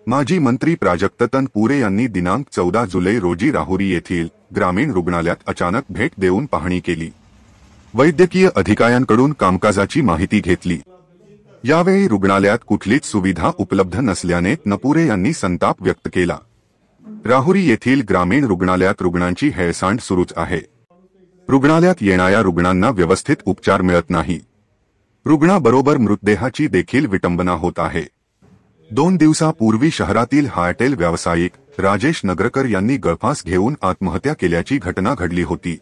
माजी मंत्री प्राजक्त तनपुरे यांनी दिनांक 14 जुलै रोजी राहुरी येथील ग्रामीण रुग्णालयात अचानक भेट देऊन पाहणी केली. वैद्यकीय अधिकाऱ्यांकडून कामकाजाची माहिती घेतली. यावेळी रुग्णालयात कुठलीच सुविधा उपलब्ध नसल्याने तनपुरे यांनी संताप व्यक्त केला. राहुरी येथील ग्रामीण रुग्णालयात रुग्णांची हेळसांड सुरूच आहे. रुग्णालयात येणाऱ्या रुग्णांना व्यवस्थित उपचार मिळत नाही. रुग्णाबरोबर मृतदेहाची देखील विटंबना होत आहे. 2 दिवसापूर्वी शहरातील हॉटेल व्यावसायिक राजेश नगरकर यांनी गळफास घेऊन आत्महत्या केल्याची घटना घडली होती.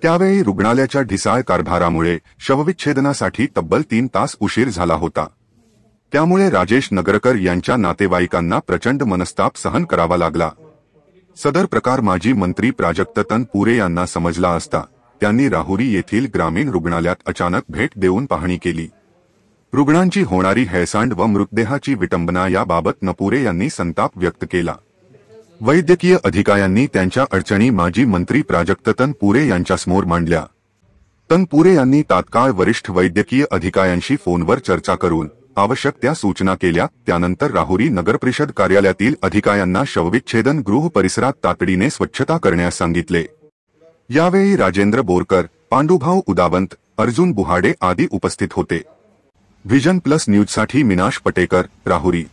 त्यावेळी रुग्णालयाच्या ढिसाळ कारभारामुळे शवविच्छेदनासाठी तब्बल 3 तास उशीर झाला होता. त्यामुळे राजेश नगरकर यांच्या नातेवाईकांना प्रचंड मनस्ताप सहन करावा लागला. सदर प्रकार माजी मंत्री प्राजक्त तनपुरे यांना समजला असता त्यांनी राहुरी येथील ग्रामीण रुग्णालयात अचानक भेट देऊन पाहणी केली. रुग्णांची होणारी हेळसांड व मृतदेहाची विटंबना याबाबत तनपुरे यांनी संताप व्यक्त केला. वैद्यकीय अधिकाऱ्यांनी त्यांच्या अडचणी माजी मंत्री प्राजक्त तनपुरे यांच्यासमोर मांडल्या. तनपुरे यांनी तात्काळ वरिष्ठ वैद्यकीय अधिकाऱ्यांशी फोनवर चर्चा करून आवश्यक त्या सूचना केल्या. त्यानंतर राहुरी नगरपरिषद कार्यालयातील अधिकाऱ्यांना शवविच्छेदन गृह परिसरात तातडीने स्वच्छता करण्यास सांगितले. यावेळी राजेंद्र बोरकर, पांडुभाऊ उदावंत, अर्जुन बुहाडे आदी उपस्थित होते. व्हिजन प्लस न्यूजसाठी मीनाश पटेकर, राहुरी.